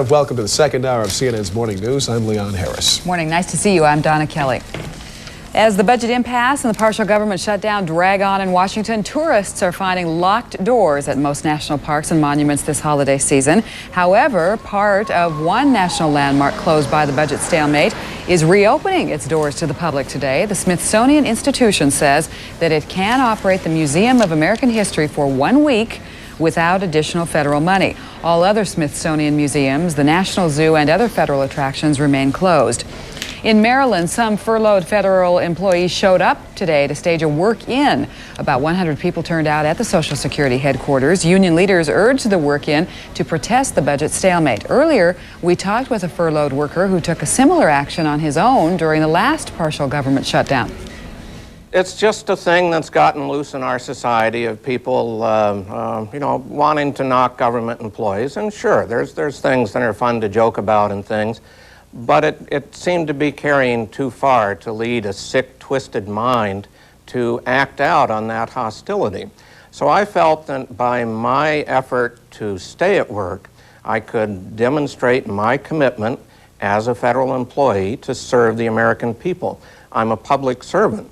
Welcome to the second hour of CNN's Morning News. I'm Leon Harris. Morning. Nice to see you. I'm Donna Kelly. As the budget impasse and the partial government shutdown drag on in Washington, tourists are finding locked doors at most national parks and monuments this holiday season. However, part of one national landmark closed by the budget stalemate is reopening its doors to the public today. The Smithsonian Institution says that it can operate the Museum of American History for 1 week without additional federal money. All other Smithsonian museums, the National Zoo, and other federal attractions remain closed. In Maryland, some furloughed federal employees showed up today to stage a work-in. About 100 people turned out at the Social Security headquarters. Union leaders urged the work-in to protest the budget stalemate. Earlier, we talked with a furloughed worker who took a similar action on his own during the last partial government shutdown. It's just a thing that's gotten loose in our society of people, wanting to knock government employees. And sure, there's things that are fun to joke about and things, but it seemed to be carrying too far to lead a sick, twisted mind to act out on that hostility. So I felt that by my effort to stay at work, I could demonstrate my commitment as a federal employee to serve the American people. I'm a public servant.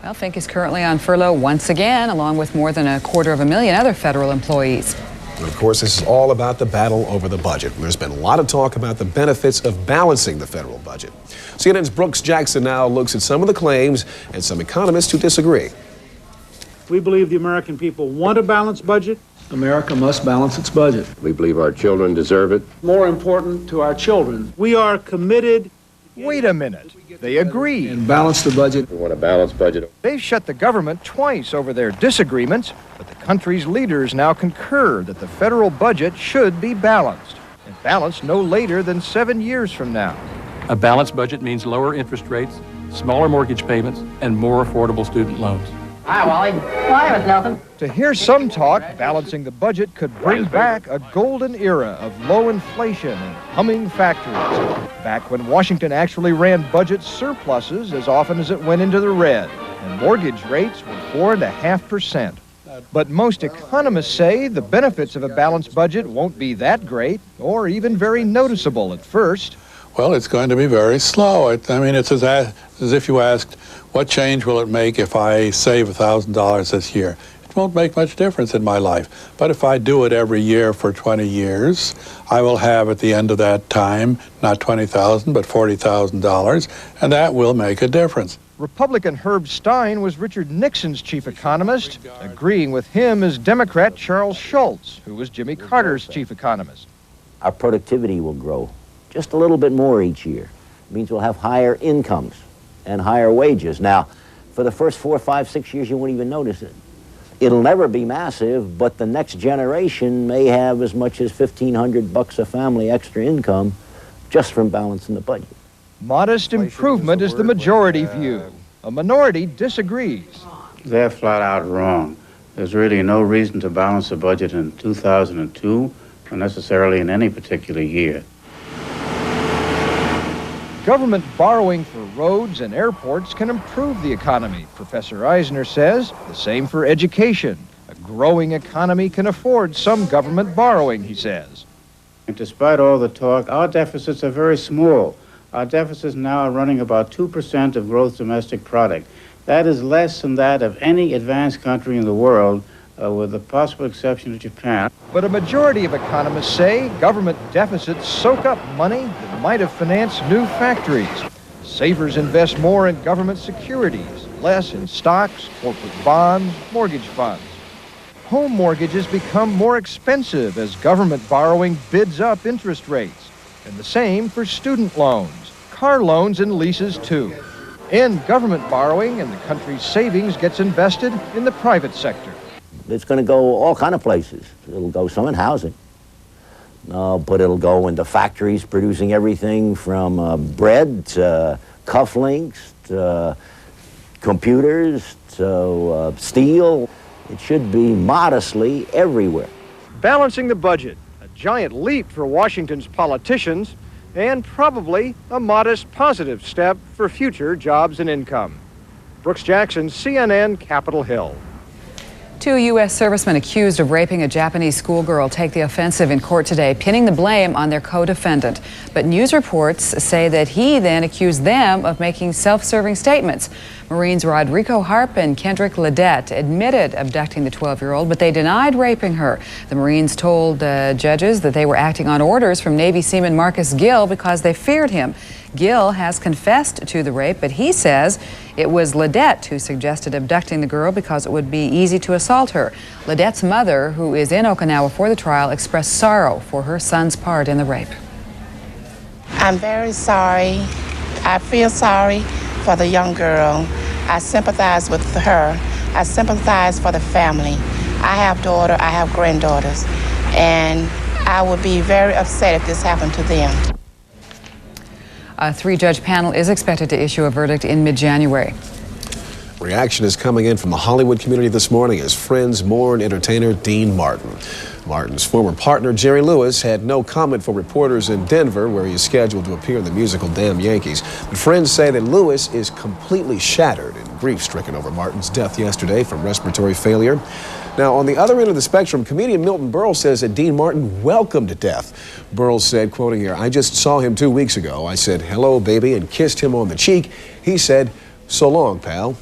Well, Fink is currently on furlough once again, along with more than 250,000 other federal employees. And of course, this is all about the battle over the budget. There's been a lot of talk about the benefits of balancing the federal budget. CNN's Brooks Jackson now looks at some of the claims and some economists who disagree. We believe the American people want a balanced budget. America must balance its budget. We believe our children deserve it. More important to our children, we are committed. Wait a minute. They agree. And balance the budget. We want a balanced budget. They've shut the government twice over their disagreements, but the country's leaders now concur that the federal budget should be balanced, and balanced no later than 7 years from now. A balanced budget means lower interest rates, smaller mortgage payments, and more affordable student loans. Hi, Wally. Hi, Miss Nelson. To hear some talk, balancing the budget could bring back a golden era of low inflation and humming factories. Back when Washington actually ran budget surpluses as often as it went into the red, and mortgage rates were 4.5%. But most economists say the benefits of a balanced budget won't be that great or even very noticeable at first. Well, it's going to be very slow. I mean, it's as if you asked, what change will it make if I save $1,000 this year? It won't make much difference in my life. But if I do it every year for 20 years, I will have at the end of that time, not $20,000, but $40,000, and that will make a difference. Republican Herb Stein was Richard Nixon's chief economist. Agreeing with him is Democrat Charles Schultz, who was Jimmy Carter's chief economist. Our productivity will grow just a little bit more each year. It means we'll have higher incomes and higher wages. Now, for the first 4, 5, 6 years, you won't even notice it. It'll never be massive, but the next generation may have as much as $1,500 a family extra income just from balancing the budget. Modest improvement is the majority view. A minority disagrees. They're flat out wrong. There's really no reason to balance the budget in 2002 or necessarily in any particular year. Government borrowing for roads and airports can improve the economy, Professor Eisner says. The same for education. A growing economy can afford some government borrowing, he says. And despite all the talk, our deficits are very small. Our deficits now are running about 2% of gross domestic product. That is less than that of any advanced country in the world, with the possible exception of Japan. But a majority of economists say government deficits soak up money that might have financed new factories. Savers invest more in government securities, less in stocks, corporate bonds, mortgage funds. Home mortgages become more expensive as government borrowing bids up interest rates. And the same for student loans, car loans, and leases too. And government borrowing and the country's savings gets invested in the private sector. It's going to go all kind of places. It'll go some in housing, but it'll go into factories producing everything from bread to cufflinks to computers to steel. It should be modestly everywhere. Balancing the budget, a giant leap for Washington's politicians, and probably a modest positive step for future jobs and income. Brooks Jackson, CNN, Capitol Hill. Two U.S. servicemen accused of raping a Japanese schoolgirl take the offensive in court today, pinning the blame on their co-defendant. But news reports say that he then accused them of making self-serving statements. Marines Rodrigo Harp and Kendrick Ledette admitted abducting the 12-year-old, but they denied raping her. The Marines told judges that they were acting on orders from Navy seaman Marcus Gill because they feared him. Gill has confessed to the rape, but he says it was Ledette who suggested abducting the girl because it would be easy to assault her. Ledette's mother, who is in Okinawa for the trial, expressed sorrow for her son's part in the rape. I'm very sorry. I feel sorry for the young girl. I sympathize with her. I sympathize for the family. I have daughter, I have granddaughters, and I would be very upset if this happened to them. A three-judge panel is expected to issue a verdict in mid-January. Reaction is coming in from the Hollywood community this morning as friends mourn entertainer Dean Martin. Martin's former partner, Jerry Lewis, had no comment for reporters in Denver, where he is scheduled to appear in the musical Damn Yankees. But friends say that Lewis is completely shattered and grief-stricken over Martin's death yesterday from respiratory failure. Now, on the other end of the spectrum, comedian Milton Berle says that Dean Martin welcomed death. Berle said, quoting here, "I just saw him 2 weeks ago. I said, 'Hello, baby,' and kissed him on the cheek. He said, 'So long, pal.'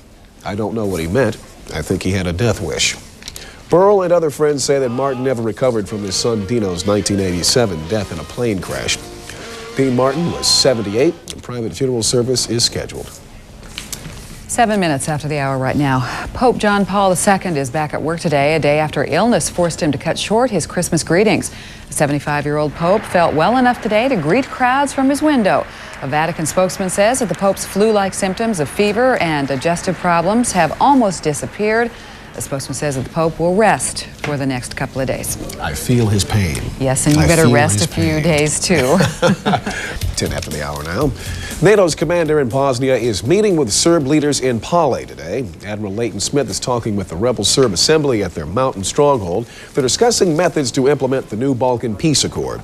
I don't know what he meant. I think he had a death wish." Berle and other friends say that Martin never recovered from his son Dino's 1987 death in a plane crash. Dean Martin was 78, and private funeral service is scheduled. 7 minutes after the hour right now. Pope John Paul II is back at work today, a day after illness forced him to cut short his Christmas greetings. The 75-year-old Pope felt well enough today to greet crowds from his window. A Vatican spokesman says that the Pope's flu-like symptoms of fever and digestive problems have almost disappeared. The spokesman says that the Pope will rest for the next couple of days. I feel his pain. Yes, and you better rest a few days, too. 10 after the hour now. NATO's commander in Bosnia is meeting with Serb leaders in Pale today. Admiral Leighton Smith is talking with the rebel Serb assembly at their mountain stronghold. They're discussing methods to implement the new Balkan peace accord.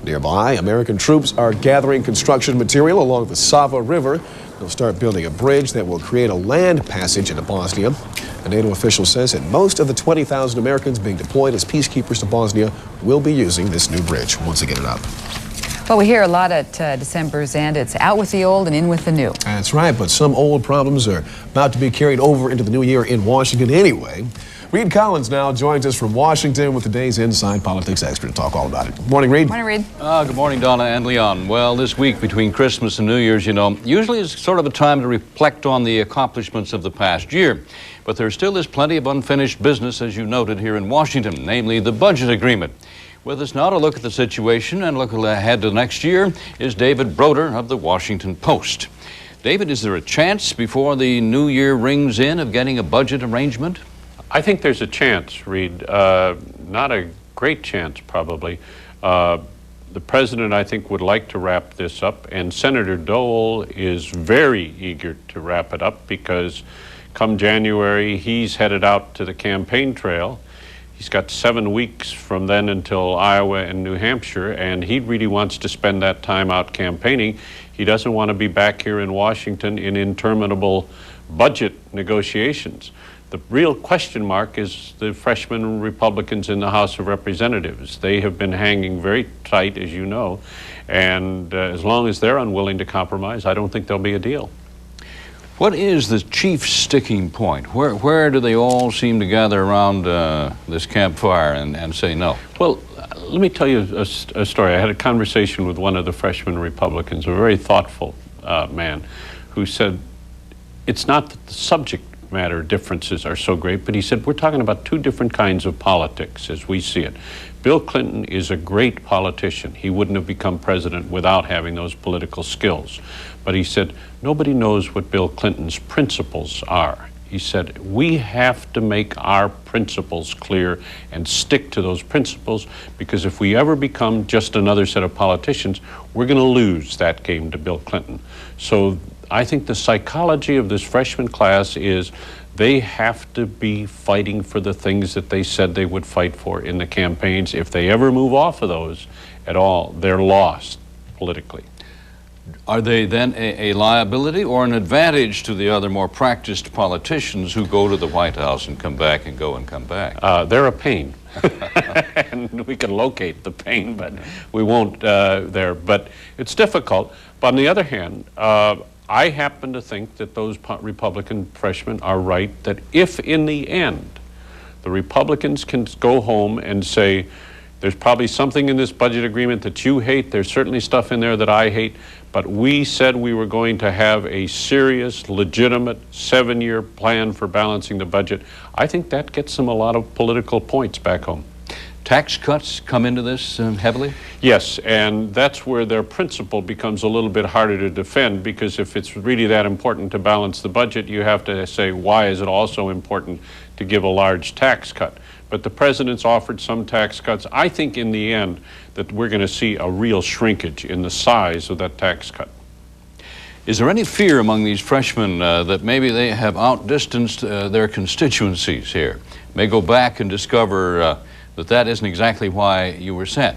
Nearby, American troops are gathering construction material along the Sava River. They'll start building a bridge that will create a land passage into Bosnia. A NATO official says that most of the 20,000 Americans being deployed as peacekeepers to Bosnia will be using this new bridge once they get it up. Well, we hear a lot at December's end. It's out with the old and in with the new. That's right, but some old problems are about to be carried over into the new year in Washington anyway. Reed Collins now joins us from Washington with today's Inside Politics expert to talk all about it. Good morning, Reed. Morning, Reed. Good morning, Donna and Leon. Well, this week between Christmas and New Year's, you know, usually is sort of a time to reflect on the accomplishments of the past year. But there still is plenty of unfinished business, as you noted here in Washington, namely the budget agreement. With us now to look at the situation and look ahead to next year is David Broder of the Washington Post. David, is there a chance before the new year rings in of getting a budget arrangement? I think there's a chance, Reed. Not a great chance, probably. The president, I think, would like to wrap this up, and Senator Dole is very eager to wrap it up because come January, he's headed out to the campaign trail. He's got 7 weeks from then until Iowa and New Hampshire, and he really wants to spend that time out campaigning. He doesn't want to be back here in Washington in interminable budget negotiations. The real question mark is the freshman Republicans in the House of Representatives. They have been hanging very tight, as you know, and as long as they're unwilling to compromise, I don't think there'll be a deal. What is the chief sticking point? Where do they all seem to gather around this campfire and say no? Well, let me tell you a story. I had a conversation with one of the freshman Republicans, a very thoughtful man, who said, it's not that the subject matter differences are so great, but he said, we're talking about two different kinds of politics as we see it. Bill Clinton is a great politician. He wouldn't have become president without having those political skills. But he said, nobody knows what Bill Clinton's principles are. He said, we have to make our principles clear and stick to those principles, because if we ever become just another set of politicians, we're going to lose that game to Bill Clinton. So I think the psychology of this freshman class is they have to be fighting for the things that they said they would fight for in the campaigns. If they ever move off of those at all, they're lost politically. Are they then a liability or an advantage to the other more practiced politicians who go to the White House and come back and go and come back? They're a pain. And we can locate the pain, but we won't there. But it's difficult. But on the other hand, I happen to think that those Republican freshmen are right, that if in the end the Republicans can go home and say, there's probably something in this budget agreement that you hate, there's certainly stuff in there that I hate, but we said we were going to have a serious, legitimate 7-year plan for balancing the budget, I think that gets them a lot of political points back home. Tax cuts come into this heavily? Yes, and that's where their principle becomes a little bit harder to defend, because if it's really that important to balance the budget, you have to say, why is it also important to give a large tax cut? But the president's offered some tax cuts. I think in the end that we're going to see a real shrinkage in the size of that tax cut. Is there any fear among these freshmen that maybe they have outdistanced their constituencies here? May go back and discover that isn't exactly why you were sent?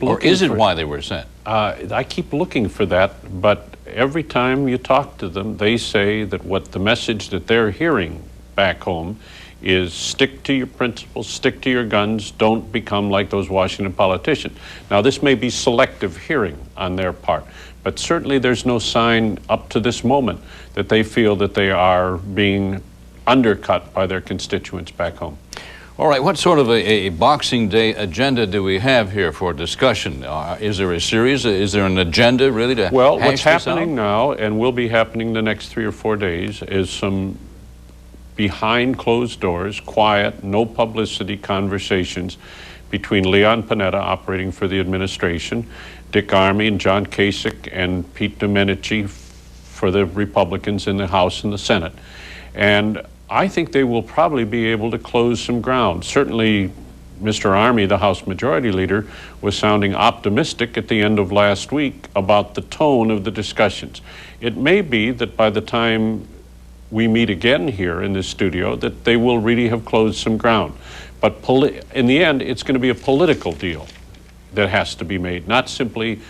Or is it why they were sent? I keep looking for that, but every time you talk to them, they say that what the message that they're hearing back home is stick to your principles, stick to your guns, don't become like those Washington politicians. Now, this may be selective hearing on their part, but certainly there's no sign up to this moment that they feel that they are being undercut by their constituents back home. All right, what sort of a Boxing Day agenda do we have here for discussion? Is there a series? Is there an agenda really to Well, hash what's this happening out? now, and will be happening the next 3 or 4 days, is some behind closed doors, quiet, no publicity conversations between Leon Panetta, operating for the administration, Dick Armey and John Kasich and Pete Domenici for the Republicans in the House and the Senate. And I think they will probably be able to close some ground. Certainly, Mr. Armey, the House Majority Leader, was sounding optimistic at the end of last week about the tone of the discussions. It may be that by the time we meet again here in this studio, that they will really have closed some ground. But in the end, it's going to be a political deal that has to be made, not simply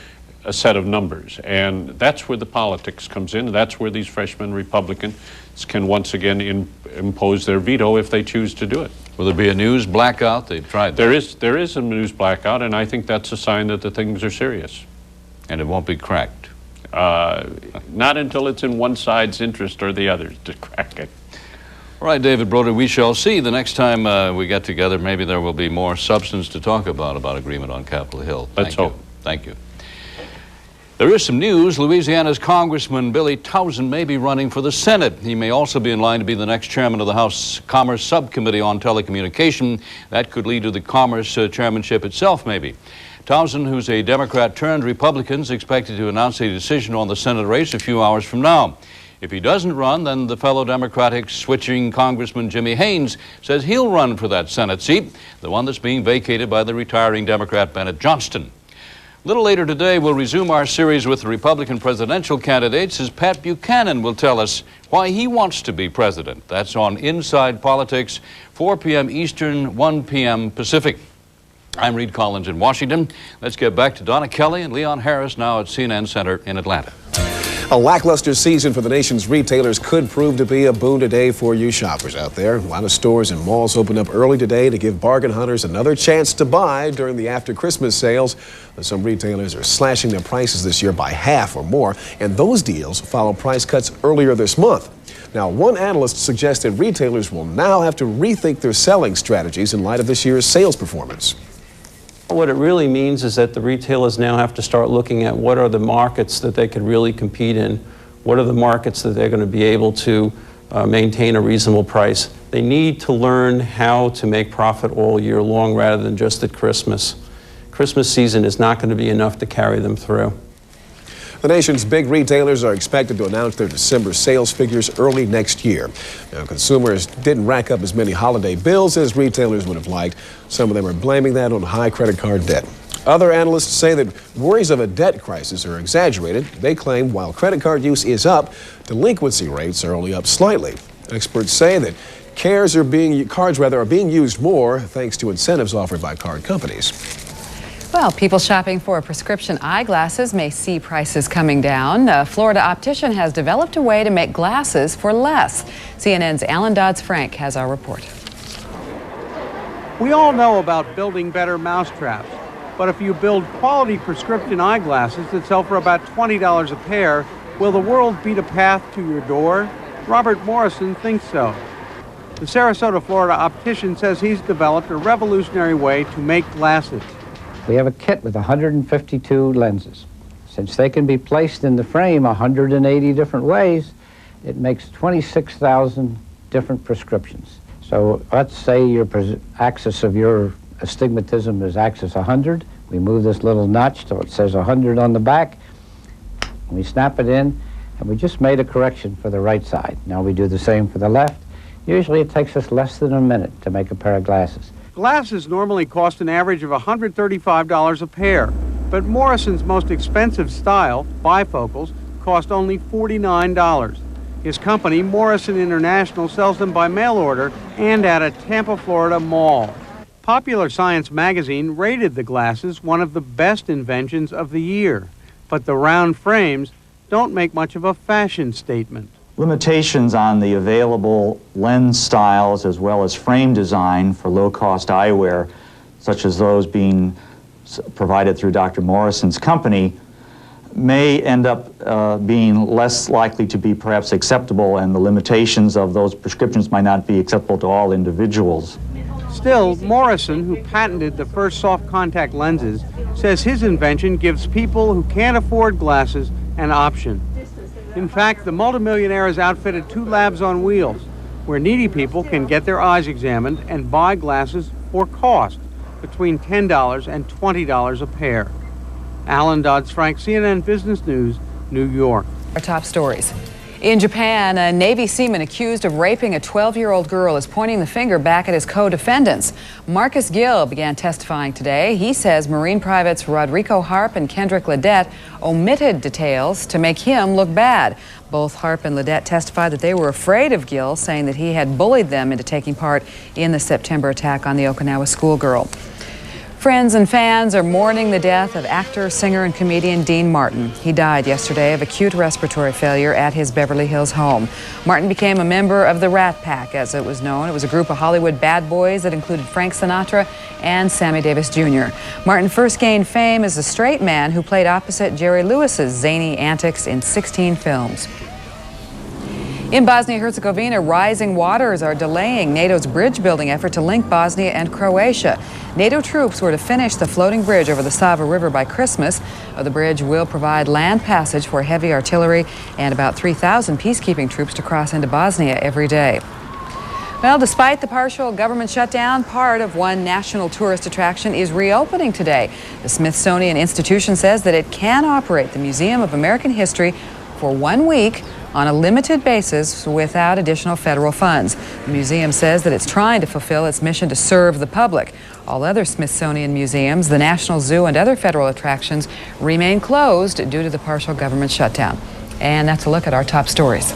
a set of numbers. And that's where the politics comes in. That's where these freshman Republicans can once again impose their veto if they choose to do it. Will there be a news blackout? They've tried that. There is a news blackout, and I think that's a sign that the things are serious. And it won't be cracked? Not until it's in one side's interest or the other's to crack it. All right, David Broder, we shall see. The next time we get together, maybe there will be more substance to talk about agreement on Capitol Hill. Let's hope. Thank you. There is some news. Louisiana's Congressman Billy Tauzin may be running for the Senate. He may also be in line to be the next chairman of the House Commerce Subcommittee on Telecommunication. That could lead to the Commerce chairmanship itself, maybe. Tauzin, who's a Democrat turned Republican, is expected to announce a decision on the Senate race a few hours from now. If he doesn't run, then the fellow Democratic switching Congressman Jimmy Haynes says he'll run for that Senate seat, the one that's being vacated by the retiring Democrat Bennett Johnston. A little later today, we'll resume our series with the Republican presidential candidates as Pat Buchanan will tell us why he wants to be president. That's on Inside Politics, 4 p.m. Eastern, 1 p.m. Pacific. I'm Reed Collins in Washington. Let's get back to Donna Kelly and Leon Harris now at CNN Center in Atlanta. A lackluster season for the nation's retailers could prove to be a boon today for you shoppers out there. A lot of stores and malls opened up early today to give bargain hunters another chance to buy during the after-Christmas sales. Some retailers are slashing their prices this year by half or more, and those deals follow price cuts earlier this month. Now, one analyst suggested retailers will now have to rethink their selling strategies in light of this year's sales performance. What it really means is that the retailers now have to start looking at what are the markets that they could really compete in, what are the markets that they're going to be able to maintain a reasonable price. They need to learn how to make profit all year long rather than just at Christmas. Christmas season is not going to be enough to carry them through. The nation's big retailers are expected to announce their December sales figures early next year. Now, consumers didn't rack up as many holiday bills as retailers would have liked. Some of them are blaming that on high credit card debt. Other analysts say that worries of a debt crisis are exaggerated. They claim while credit card use is up, delinquency rates are only up slightly. Experts say that cards are being used more thanks to incentives offered by card companies. Well, people shopping for prescription eyeglasses may see prices coming down. A Florida optician has developed a way to make glasses for less. CNN's Alan Dodds-Frank has our report. We all know about building better mousetraps, but if you build quality prescription eyeglasses that sell for about $20 a pair, will the world beat a path to your door? Robert Morrison thinks so. The Sarasota, Florida optician says he's developed a revolutionary way to make glasses. We have a kit with 152 lenses. Since they can be placed in the frame 180 different ways, it makes 26,000 different prescriptions. So let's say your axis of your astigmatism is axis 100. We move this little notch till it says 100 on the back. We snap it in, and we just made a correction for the right side. Now we do the same for the left. Usually it takes us less than a minute to make a pair of glasses. Glasses normally cost an average of $135 a pair, but Morrison's most expensive style, bifocals, cost only $49. His company, Morrison International, sells them by mail order and at a Tampa, Florida mall. Popular Science magazine rated the glasses one of the best inventions of the year, but the round frames don't make much of a fashion statement. Limitations on the available lens styles as well as frame design for low-cost eyewear, such as those being provided through Dr. Morrison's company, may end up being less likely to be perhaps acceptable, and the limitations of those prescriptions might not be acceptable to all individuals. Still, Morrison, who patented the first soft contact lenses, says his invention gives people who can't afford glasses an option. In fact, the multimillionaire has outfitted 2 labs on wheels, where needy people can get their eyes examined and buy glasses for cost, between $10 and $20 a pair. Alan Dodds-Frank, CNN Business News, New York. Our top stories. In Japan, a Navy seaman accused of raping a 12-year-old girl is pointing the finger back at his co-defendants. Marcus Gill began testifying today. He says Marine privates Rodrigo Harp and Kendrick Ledette omitted details to make him look bad. Both Harp and Ledette testified that they were afraid of Gill, saying that he had bullied them into taking part in the September attack on the Okinawa schoolgirl. Friends and fans are mourning the death of actor, singer, and comedian Dean Martin. He died yesterday of acute respiratory failure at his Beverly Hills home. Martin became a member of the Rat Pack, as it was known. It was a group of Hollywood bad boys that included Frank Sinatra and Sammy Davis Jr. Martin first gained fame as a straight man who played opposite Jerry Lewis's zany antics in 16 films. In Bosnia-Herzegovina, rising waters are delaying NATO's bridge-building effort to link Bosnia and Croatia. NATO troops were to finish the floating bridge over the Sava River by Christmas. The bridge will provide land passage for heavy artillery and about 3,000 peacekeeping troops to cross into Bosnia every day. Well, despite the partial government shutdown, part of one national tourist attraction is reopening today. The Smithsonian Institution says that it can operate the Museum of American History for 1 week on a limited basis without additional federal funds. The museum says that it's trying to fulfill its mission to serve the public. All other Smithsonian museums, the National Zoo, and other federal attractions remain closed due to the partial government shutdown. And that's a look at our top stories.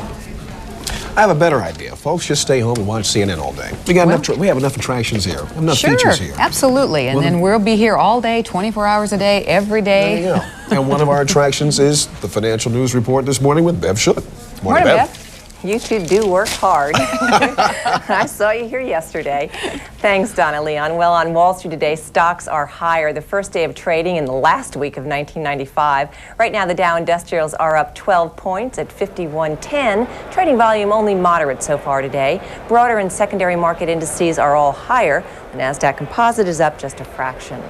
I have a better idea. Folks, just stay home and watch CNN all day. We have enough attractions here, enough features here. Absolutely. And then we'll be here all day, 24 hours a day, every day. There you go. And one of our attractions is the Financial News Report this morning with Bev Schutt. Morning, Bev. You two do work hard. I saw you here yesterday. Thanks, Donna Leon. Well, on Wall Street today, stocks are higher. The first day of trading in the last week of 1995. Right now, the Dow Industrials are up 12 points at 5110. Trading volume only moderate so far today. Broader and secondary market indices are all higher. The NASDAQ Composite is up just a fraction.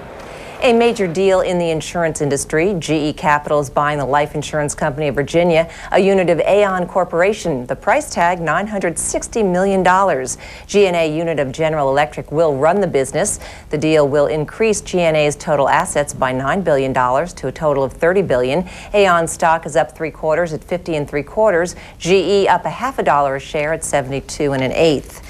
A major deal in the insurance industry. GE Capital is buying the life insurance company of Virginia, a unit of Aon Corporation. The price tag, $960 million. GNA unit of General Electric will run the business. The deal will increase GNA's total assets by $9 billion to a total of $30 billion. Aon stock is up 3/4 at 50 3/4. GE up $0.50 a share at 72 1/8.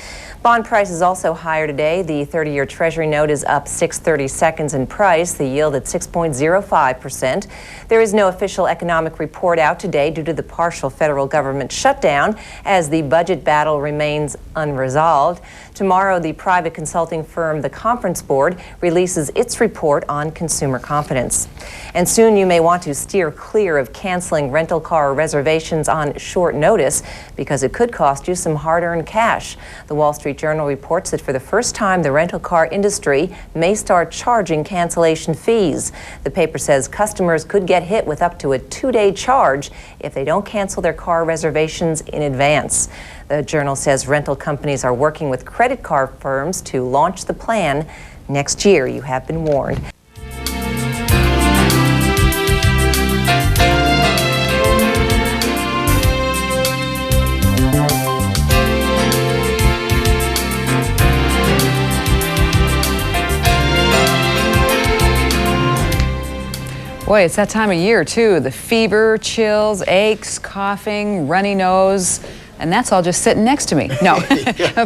Bond price is also higher today. The 30-year Treasury note is up 6/32 in price, the yield at 6.05%. There is no official economic report out today due to the partial federal government shutdown as the budget battle remains unresolved. Tomorrow, the private consulting firm The Conference Board releases its report on consumer confidence. And soon you may want to steer clear of canceling rental car reservations on short notice because it could cost you some hard-earned cash. The Wall Street Journal reports that for the first time, the rental car industry may start charging cancellation fees. The paper says customers could get hit with up to a 2-day charge if they don't cancel their car reservations in advance. The Journal says rental companies are working with credit card firms to launch the plan next year. You have been warned. Boy, it's that time of year, too. The fever, chills, aches, coughing, runny nose, and that's all just sitting next to me. No,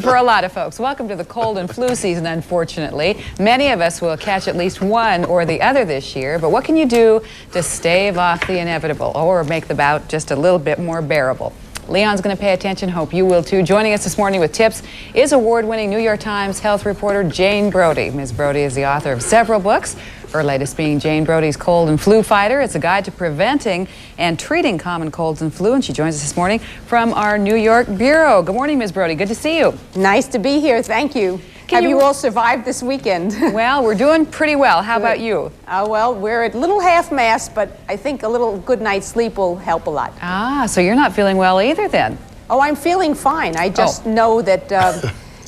for a lot of folks. Welcome to the cold and flu season, unfortunately. Many of us will catch at least one or the other this year, but what can you do to stave off the inevitable or make the bout just a little bit more bearable? Leon's going to pay attention. Hope you will, too. Joining us this morning with tips is award-winning New York Times health reporter Jane Brody. Ms. Brody is the author of several books. Her latest being Jane Brody's Cold and Flu Fighter. It's a guide to preventing and treating common colds and flu, and she joins us this morning from our New York bureau. Good morning, Ms. Brody. Good to see you. Nice to be here. Thank you. Have you all survived this weekend? Well, we're doing pretty well. How about you? Well, we're a little half-mast, but I think a little good night's sleep will help a lot. Ah, so you're not feeling well either then? Oh, I'm feeling fine. I just know that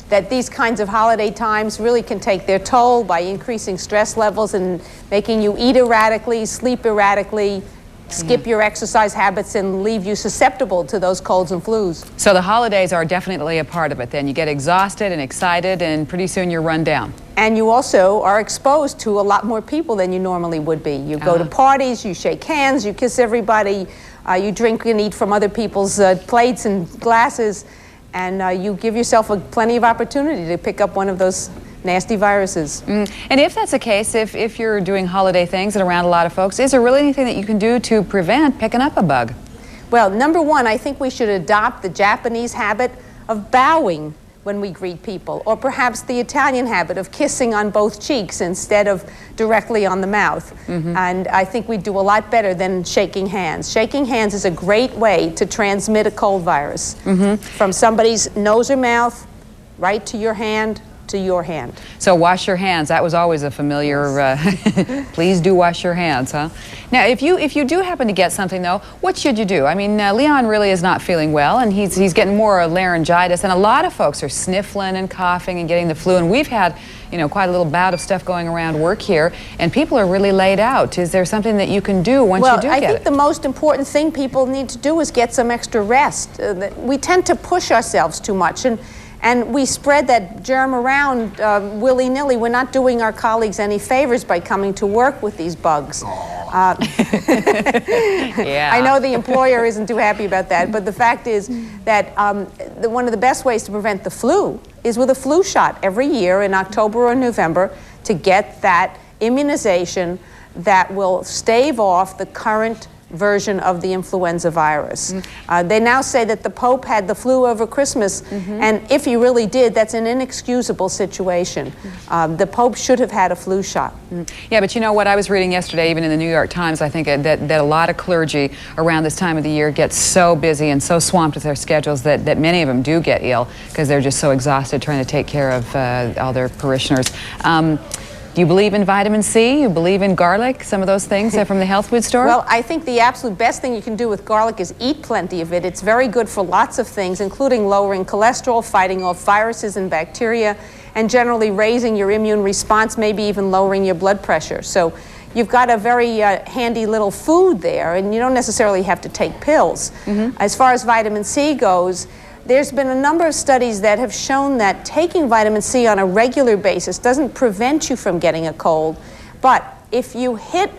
that these kinds of holiday times really can take their toll by increasing stress levels and making you eat erratically, sleep erratically, skip your exercise habits, and leave you susceptible to those colds and flus. So the holidays are definitely a part of it then. You get exhausted and excited, and pretty soon you're run down. And you also are exposed to a lot more people than you normally would be. You go to parties, you shake hands, you kiss everybody, you drink and eat from other people's plates and glasses, and you give yourself plenty of opportunity to pick up one of those nasty viruses. And if that's the case, if you're doing holiday things and around a lot of folks, is there really anything that you can do to prevent picking up a bug? Well, number one, I think we should adopt the Japanese habit of bowing when we greet people, or perhaps the Italian habit of kissing on both cheeks instead of directly on the mouth. And I think we do a lot better than shaking hands. Shaking hands is a great way to transmit a cold virus from somebody's nose or mouth right to your hand, to your hand. So wash your hands. That was always a familiar, please do wash your hands, huh? Now, if you do happen to get something, though, what should you do? I mean, Leon really is not feeling well, and he's getting more laryngitis, and a lot of folks are sniffling and coughing and getting the flu, and we've had, you know, quite a little bout of stuff going around work here, and people are really laid out. Is there something that you can do once you do get it? Well, I think the most important thing people need to do is get some extra rest. We tend to push ourselves too much, and we spread that germ around willy-nilly. We're not doing our colleagues any favors by coming to work with these bugs. I know the employer isn't too happy about that, but the fact is that one of the best ways to prevent the flu is with a flu shot every year in October or November to get that immunization that will stave off the current version of the influenza virus. They now say that the Pope had the flu over Christmas, and if he really did, that's an inexcusable situation. The Pope should have had a flu shot. Yeah, but you know what I was reading yesterday, even in the New York Times, I think that a lot of clergy around this time of the year get so busy and so swamped with their schedules that many of them do get ill because they're just so exhausted trying to take care of all their parishioners. Do you believe in vitamin C? You believe in garlic? Some of those things from the health food store? Well, I think the absolute best thing you can do with garlic is eat plenty of it. It's very good for lots of things, including lowering cholesterol, fighting off viruses and bacteria, and generally raising your immune response, maybe even lowering your blood pressure. So you've got a very handy little food there, and you don't necessarily have to take pills. As far as vitamin C goes, there's been a number of studies that have shown that taking vitamin C on a regular basis doesn't prevent you from getting a cold, but if you hit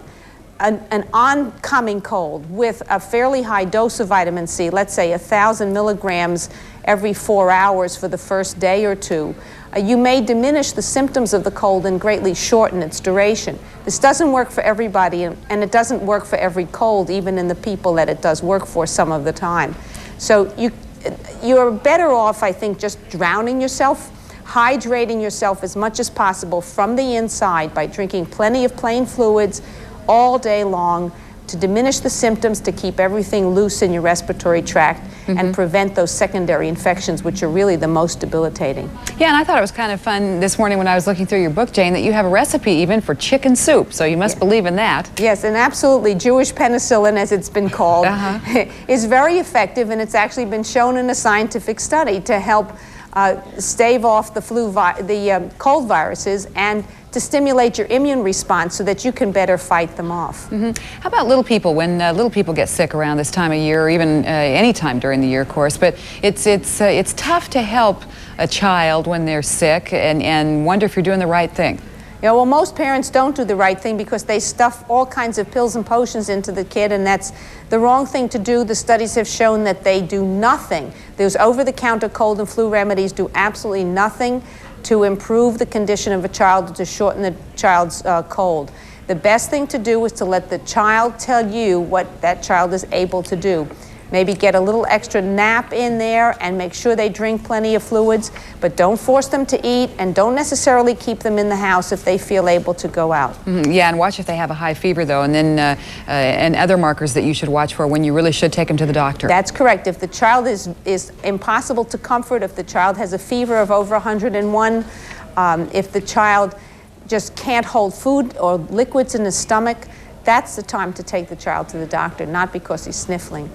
an oncoming cold with a fairly high dose of vitamin C, let's say 1,000 milligrams every 4 hours for the first day or two, you may diminish the symptoms of the cold and greatly shorten its duration. This doesn't work for everybody, and it doesn't work for every cold, even in the people that it does work for some of the time. So you're better off, I think, just drowning yourself, hydrating yourself as much as possible from the inside by drinking plenty of plain fluids all day long to diminish the symptoms, to keep everything loose in your respiratory tract, and prevent those secondary infections, which are really the most debilitating. Yeah, and I thought it was kind of fun this morning when I was looking through your book, Jane, that you have a recipe even for chicken soup, so you must believe in that. Yes, and absolutely, Jewish penicillin, as it's been called, is very effective, and it's actually been shown in a scientific study to help stave off the cold viruses and to stimulate your immune response so that you can better fight them off. How about little people? When little people get sick around this time of year, or even any time during the year, of course, but it's tough to help a child when they're sick and wonder if you're doing the right thing. Yeah, well, most parents don't do the right thing because they stuff all kinds of pills and potions into the kid, and that's the wrong thing to do. The studies have shown that they do nothing. Those over-the-counter cold and flu remedies do absolutely nothing to improve the condition of a child, or to shorten the child's cold. The best thing to do is to let the child tell you what that child is able to do. Maybe get a little extra nap in there and make sure they drink plenty of fluids, but don't force them to eat, and don't necessarily keep them in the house if they feel able to go out. Yeah, and watch if they have a high fever, though, and then and other markers that you should watch for when you really should take them to the doctor. That's correct. If the child is impossible to comfort, if the child has a fever of over 101, if the child just can't hold food or liquids in his stomach, that's the time to take the child to the doctor, not because he's sniffling.